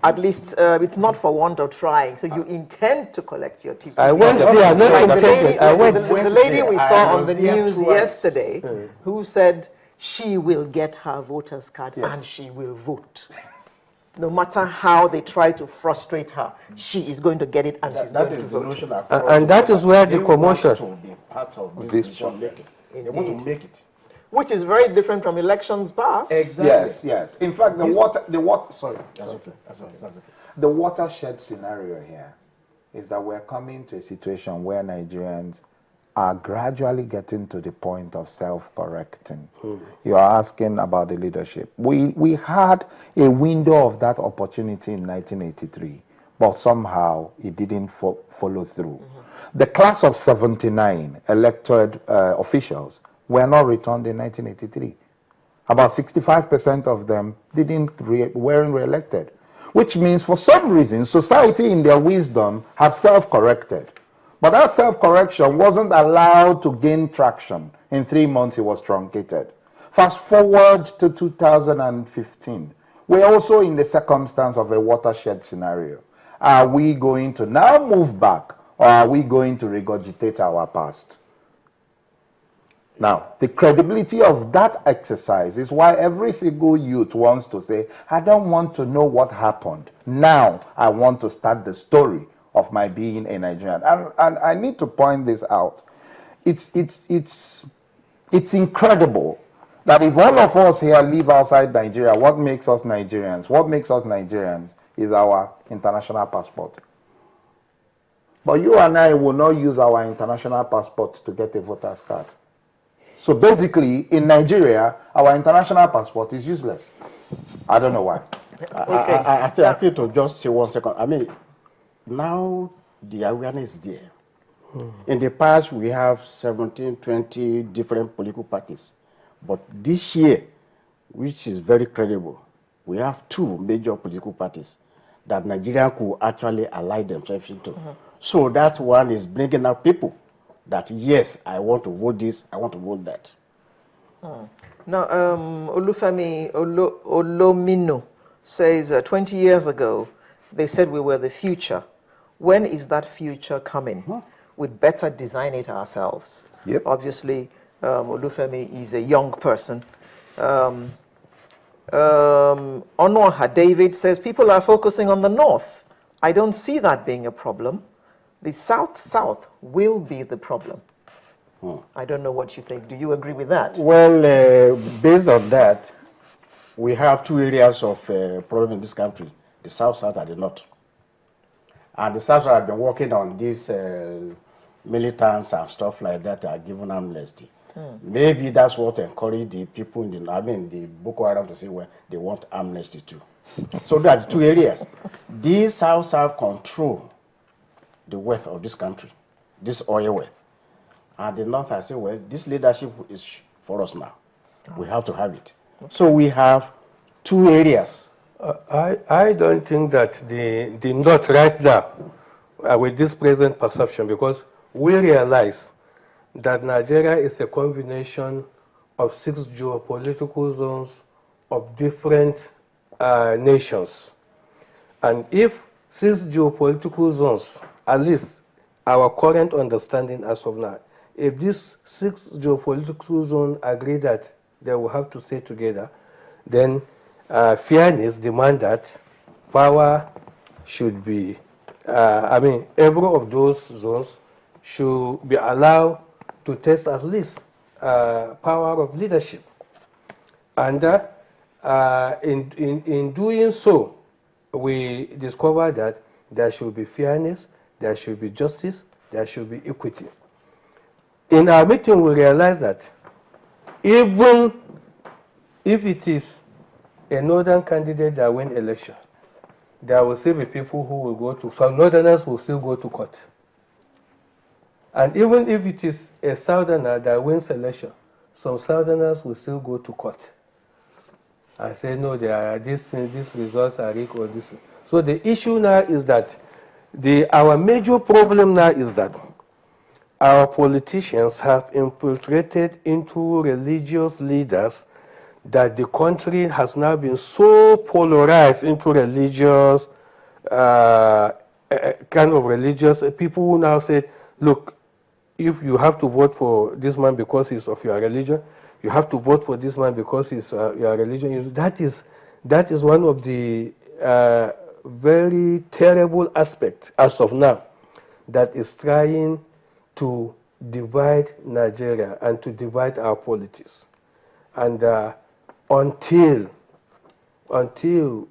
at least it's not for want of trying. So you intend to collect your TPV. I went there, not intended. The lady we saw on the news yesterday who said she will get her voter's card and she will vote. No matter how they try to frustrate her, she is going to get it and she's going to vote. And that is where the commotion to be part of this decision making. They want to make it. Which is very different from elections past. Exactly. Yes, yes. In fact, the watershed scenario here is that we're coming to a situation where Nigerians are gradually getting to the point of self-correcting. You are asking about the leadership. We had a window of that opportunity in 1983, but somehow it didn't follow through. The class of 79 elected officials were not returned in 1983. About 65% of them weren't re-elected, which means for some reason society in their wisdom have self-corrected. But that self-correction wasn't allowed to gain traction. In 3 months, it was truncated. Fast forward to 2015. We're also in the circumstance of a watershed scenario. Are we going to now move back, or are we going to regurgitate our past? Now, the credibility of that exercise is why every single youth wants to say, I don't want to know what happened. Now, I want to start the story of my being a Nigerian. And I need to point this out. It's incredible that if all of us here live outside Nigeria, what makes us Nigerians? What makes us Nigerians is our international passport. But you and I will not use our international passport to get a voter's card. So basically, in Nigeria, our international passport is useless. I don't know why. I think to just say 1 second. I mean, now the awareness is there. In the past, we have 17, 20 different political parties. But this year, which is very credible, we have 2 major political parties that Nigeria could actually ally themselves into. So that one is bringing out people that, yes, I want to vote this, I want to vote that. Now, Olufemi Olomino says 20 years ago, they said we were the future. When is that future coming? We'd better design it ourselves. Yep. Obviously, Olufemi is a young person. Onwaha David says people are focusing on the north. I don't see that being a problem. The South will be the problem. I don't know what you think. Do you agree with that? Well, based on that, we have 2 areas of problem in this country, the South and the North. And the South have been working on these militants and stuff like that are given amnesty. Maybe that's what encouraged the people in the Boko Haram to say, well, they want amnesty too. So there are 2 areas. These South control the wealth of this country, this oil wealth. And the North has said, well, this leadership is for us now. We have to have it. So we have 2 areas. I don't think that the North right now, with this present perception, because we realize that Nigeria is a combination of 6 geopolitical zones of different nations. And if 6 geopolitical zones, at least our current understanding as of now, if these 6 geopolitical zones agree that they will have to stay together, then fairness demands that power should be, every of those zones should be allowed to test at least power of leadership. And in doing so, we discover that there should be fairness, there should be justice, there should be equity. In our meeting, we realized that even if it is a northern candidate that wins election, there will still be people who will go to, some northerners will still go to court. And even if it is a southerner that wins election, some southerners will still go to court and say, no, these results are rigged or this. So the issue now is that our major problem now is that our politicians have infiltrated into religious leaders that the country has now been so polarized into religious, kind of religious people who now say, look, if you have to vote for this man because he's of your religion, you have to vote for this man because he's your religion. That is one of the very terrible aspects as of now that is trying to divide Nigeria and to divide our politics. And until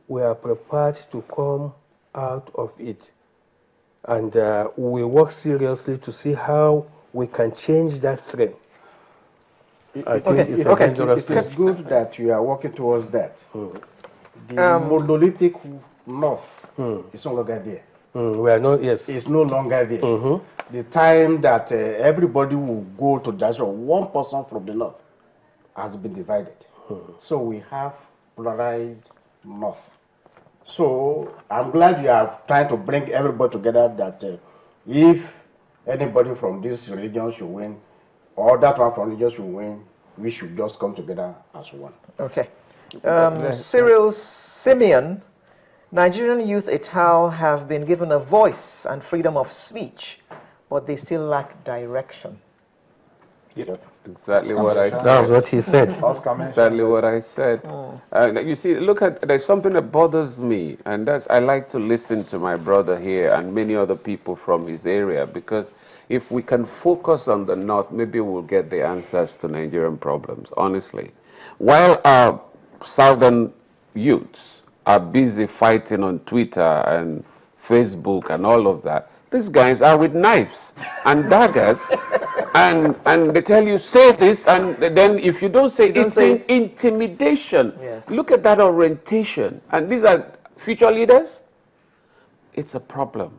we are prepared to come out of it, and we work seriously to see how we can change that trend, I think it's a dangerous thing. It is good that you are working towards that. The monolithic North is no longer there. We are not, yes. It's no longer there. The time that everybody will go to Joshua, one person from the North has been divided. So we have polarized North. So I'm glad you are trying to bring everybody together, that if anybody from this religion should win, or that one from religion should win, we should just come together as one. Okay. Cyril Simeon, Nigerian youth et al. Have been given a voice and freedom of speech, but they still lack direction. Yep. Exactly what I said. That's what he said. Exactly what I said. You see, there's something that bothers me, and that's, I like to listen to my brother here and many other people from his area, because if we can focus on the North, maybe we'll get the answers to Nigerian problems, honestly. While our Southern youths are busy fighting on Twitter and Facebook and all of that, these guys are with knives and daggers, and they tell you, say this, and then if you don't say it, it's intimidation. Yes. Look at that orientation. And these are future leaders. It's a problem.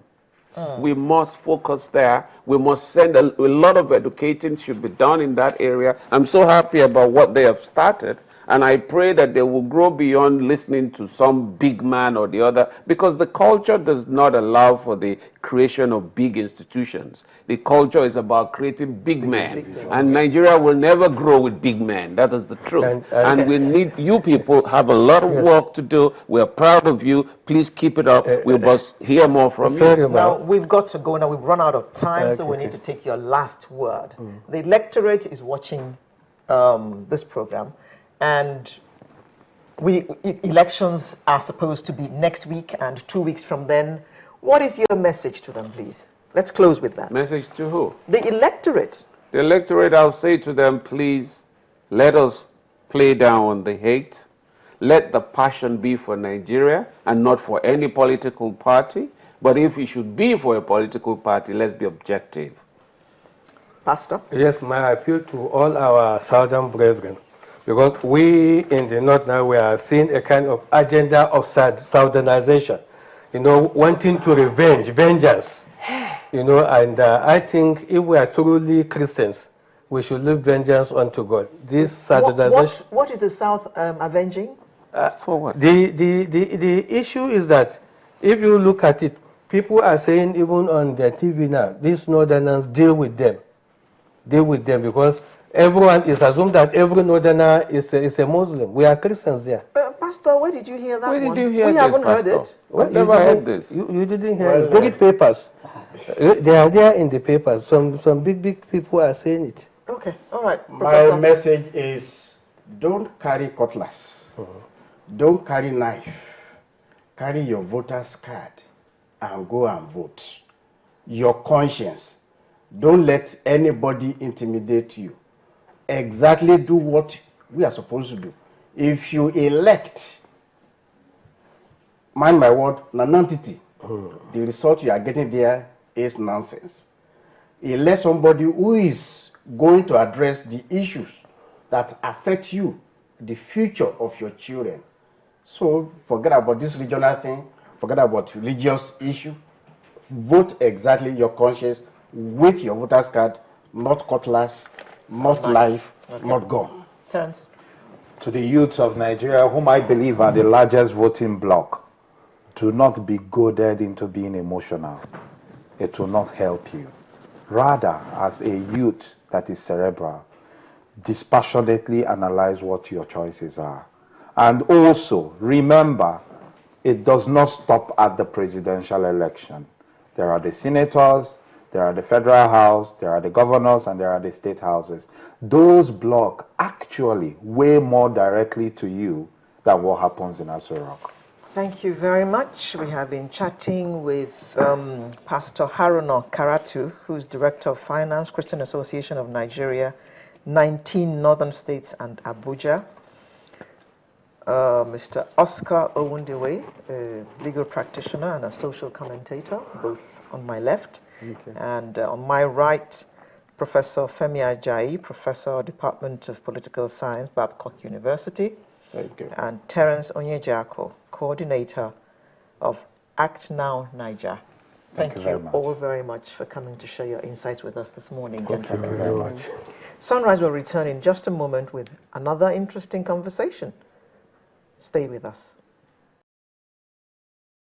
We must focus there. We must send a lot of educating should be done in that area. I'm so happy about what they have started. And I pray that they will grow beyond listening to some big man or the other, because the culture does not allow for the creation of big institutions. The culture is about creating big men. And Nigeria will never grow with big men. That is the truth. And we need, you people have a lot of work to do. We are proud of you. Please keep it up. We must hear more from you. Now, we've got to go now. We've run out of time, so we need to take your last word. The Electorate is watching this program. And elections are supposed to be next week and 2 weeks from then. What is your message to them, please? Let's close with that. Message to who? The Electorate. The Electorate, I'll say to them, please, let us play down the hate. Let the passion be for Nigeria and not for any political party. But if it should be for a political party, let's be objective. Pastor? Yes, my appeal to all our Southern brethren, because we in the North now, we are seeing a kind of agenda of Southernization, wanting to vengeance, and I think if we are truly Christians, we should leave vengeance unto God. This Southernization. What is the South avenging? For what? The issue is that if you look at it, people are saying even on their TV now, these Northerners, deal with them, because everyone is assumed that every Northerner is a Muslim. We are Christians there. Pastor, where did you hear that? Where did you hear we this, haven't Pastor? heard it. I've never heard this. You didn't hear it. Read papers. They are there in the papers. Some big people are saying it. Okay, all right. My Professor. message is, don't carry cutlass. Don't carry knife. Carry your voter's card and go and vote. Your conscience. Don't let anybody intimidate you. Exactly do what we are supposed to do. If you elect, mind my word, non-entity, the result you are getting there is nonsense. Elect somebody who is going to address the issues that affect you, the future of your children. So forget about this regional thing, forget about religious issue. Vote exactly your conscience with your voter's card, not cutlass, not knife, not gun. Terence. To the youths of Nigeria, whom I believe are the largest voting bloc, do not be goaded into being emotional. It will not help you. Rather, as a youth that is cerebral, dispassionately analyze what your choices are. And also, remember, it does not stop at the presidential election. There are the senators, there are the federal house, there are the governors, and there are the state houses. Those blocks actually weigh more directly to you than what happens in Aso Rock. Thank you very much. We have been chatting with Pastor Haruna Karatu, who's Director of Finance, Christian Association of Nigeria, 19 Northern States and Abuja. Mr. Oscar Owundiwe, a legal practitioner and a social commentator, both on my left. Okay. And on my right, Professor Femi Ajayi, Professor, Department of Political Science, Babcock University. Thank you. And Terence Onyejako, Coordinator of Act Now Niger. Thank you all very much for coming to share your insights with us this morning, Thank you gentlemen. very much. Sunrise will return in just a moment with another interesting conversation. Stay with us.